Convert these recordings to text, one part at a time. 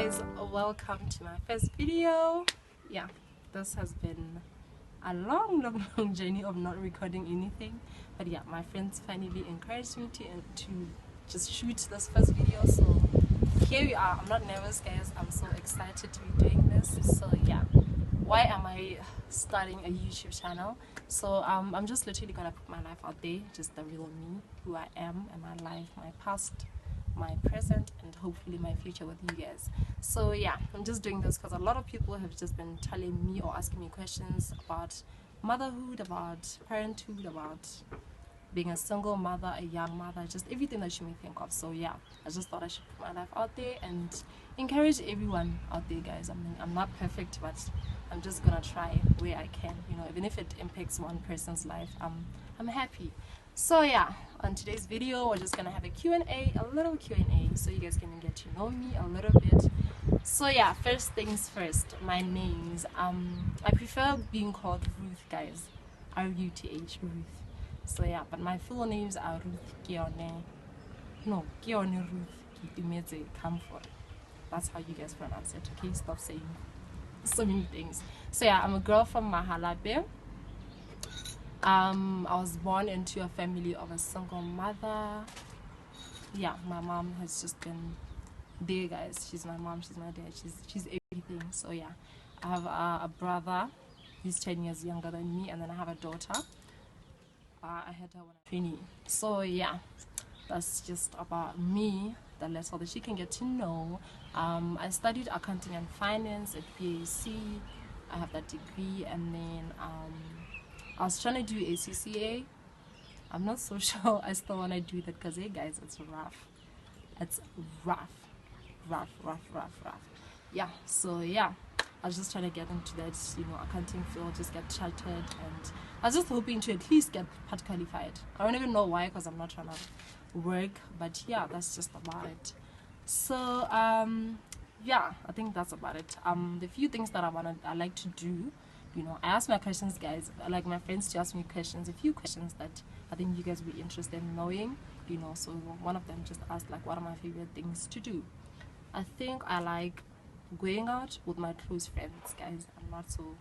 guys, welcome to my first video. Yeah, this has been a long journey of not recording anything, but yeah, my friends finally encouraged me to just shoot this first video, so here we are. I'm not nervous, guys. I'm so excited to be doing this. So yeah, why am I starting a YouTube channel? So I'm just literally gonna put my life out there, just the real me, who I am, and my life, my past, my present, and hopefully my future with you guys. So yeah, I'm just doing this because a lot of people have just been telling me or asking me questions about motherhood, about parenthood, about being a single mother, a young mother, just everything that you may think of. So yeah, I just thought I should put my life out there and encourage everyone out there, guys. I mean, I'm not perfect, but I'm just gonna try where I can, you know, even if it impacts one person's life, I'm happy. So yeah, on today's video we're just gonna have a Q&A, a little Q&A, so you guys can get to know me a little bit. So yeah, first things first, my names. I prefer being called Ruth, guys. R-U-T-H, Ruth. So yeah, but my full names are Ruth Kione. No, Kione Ruth Kitimeze Comfort. That's how you guys pronounce it, okay? Stop saying so many things. So yeah, I'm a girl from Mahalape. I was born into a family of a single mother. Yeah, my mom has just been there, guys. She's my mom, she's my dad, she's everything. So yeah, I have a brother. He's 10 years younger than me, and then I have a daughter. I had her when I was 20. So yeah, that's just about me, the little that she can get to know. I studied accounting and finance at BAC. I have that degree, and then I was trying to do ACCA. I'm not so sure I still want to do that because, hey guys, it's rough. It's rough. Yeah, so yeah, I was just trying to get into that, you know, accounting field, just get chartered, and I was just hoping to at least get part qualified. I don't even know why, because I'm not trying to work, but yeah, that's just about it. So yeah, I think that's about it. The few things that I like to do, you know, I ask my questions, guys. I like my friends to ask me questions, a few questions that I think you guys will be interested in knowing, you know. So one of them just asked, like, what are my favorite things to do? I think I like going out with my close friends, guys. I'm not so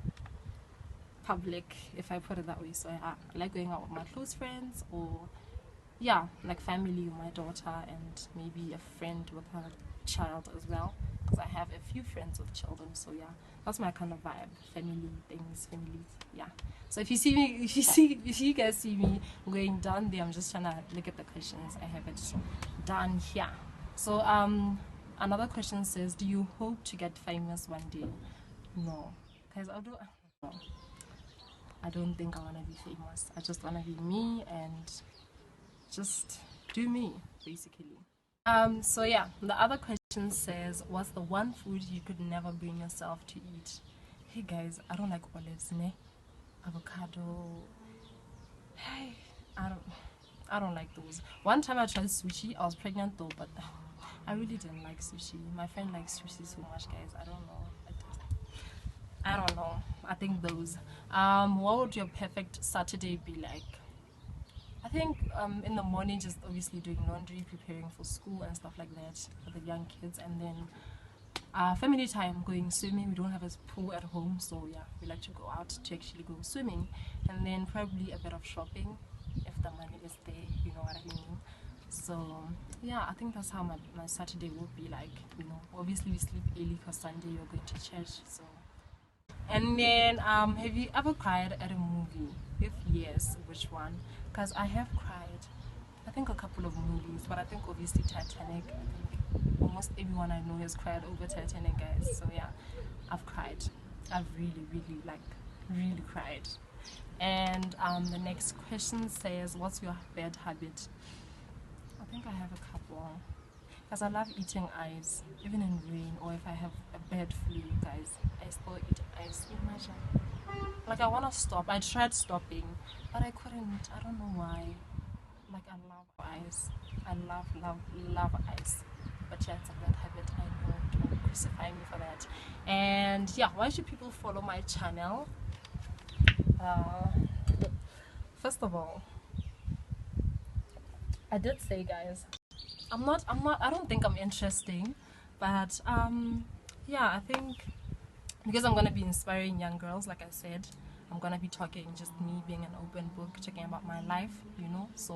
public, if I put it that way. So I like going out with my close friends, or yeah, like family with my daughter, and maybe a friend with her child as well, because I have a few friends with children. So yeah, that's my kind of vibe. Family things, families, yeah. So if you see me, if you guys see me going down there, I'm just trying to look at the questions. I have it done here. So another question says, do you hope to get famous one day? No, because I don't think I want to be famous. I just want to be me and just do me, basically. So yeah, the other question says, what's the one food you could never bring yourself to eat? Hey guys, I don't like olives, ne? Avocado. Hey, I don't like those. One time I tried sushi. I was pregnant though, but I really didn't like sushi. My friend likes sushi so much, guys. I don't know. I don't know. I think those. What would your perfect Saturday be like? I think in the morning, just obviously doing laundry, preparing for school and stuff like that for the young kids, and then family time, going swimming. We don't have a pool at home, so yeah, we like to go out to actually go swimming, and then probably a bit of shopping if the money is there, you know what I mean. So yeah, I think that's how my Saturday will be like, you know. Obviously we sleep early because Sunday you're going to church. So, and then have you ever cried at a movie? If yes, which one? Because I have cried, I think a couple of movies, but I think obviously Titanic. I think almost everyone I know has cried over Titanic, guys. So yeah, I've cried. I've really cried. And the next question says, what's your bad habit? I think I have a couple. Because I love eating ice, even in rain, or if I have a bad flu, guys, I still eat ice. Imagine. Like, I want to stop. I tried stopping, but I couldn't. I don't know why. Like, I love ice. I love ice. But yeah, it's a bad habit. I know. Don't crucify me for that. And yeah, why should people follow my channel? First of all, I did say, guys, I don't think I'm interesting, But yeah, I think because I'm gonna be inspiring young girls, like I said, I'm gonna be talking just me being an open book, talking about my life, you know. So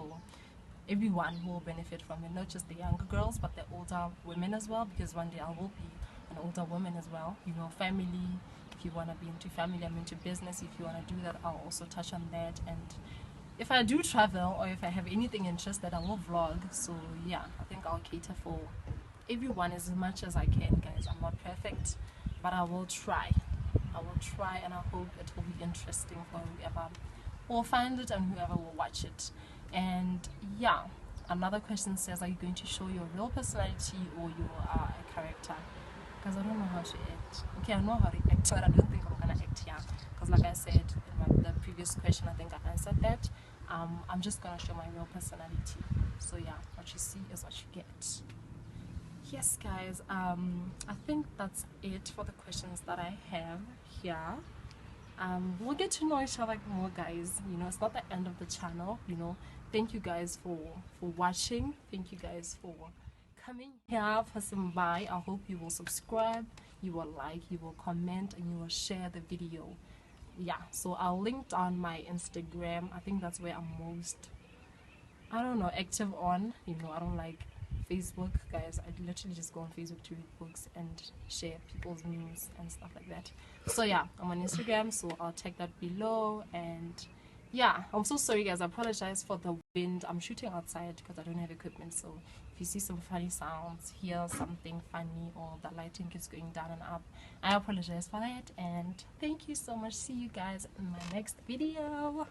everyone will benefit from it, not just the younger girls, but the older women as well. Because one day I will be an older woman as well. You know, family. If you wanna be into family, I'm into business. If you wanna do that, I'll also touch on that. And if I do travel or if I have anything interested, I will vlog. So yeah, I think I'll cater for everyone as much as I can, guys. I'm not perfect, but I will try. I will try, and I hope it will be interesting for whoever will find it and whoever will watch it. And yeah, another question says, are you going to show your real personality or you are a character? Because I don't know how to act. Okay, I know how to act, but I don't think I'm gonna act here. Because like I said in the previous question, I think I answered that. I'm just gonna show my real personality. So yeah, what you see is what you get. Yes, guys, I think that's it for the questions that I have here. We'll get to know each other more, guys. You know, it's not the end of the channel. You know, thank you guys for watching. Thank you guys for coming here, passing by. I hope you will subscribe, you will like, you will comment, and you will share the video. Yeah, so I'll link on my Instagram. I think that's where I'm most, I don't know, active on. You know, I don't like Facebook, guys. I literally just go on Facebook to read books and share people's news and stuff like that. So yeah, I'm on Instagram, so I'll tag that below. And yeah, I'm so sorry, guys. I apologize for the wind. I'm shooting outside because I don't have equipment. So if you see some funny sounds, hear something funny, or the lighting is going down and up, I apologize for that. And thank you so much. See you guys in my next video.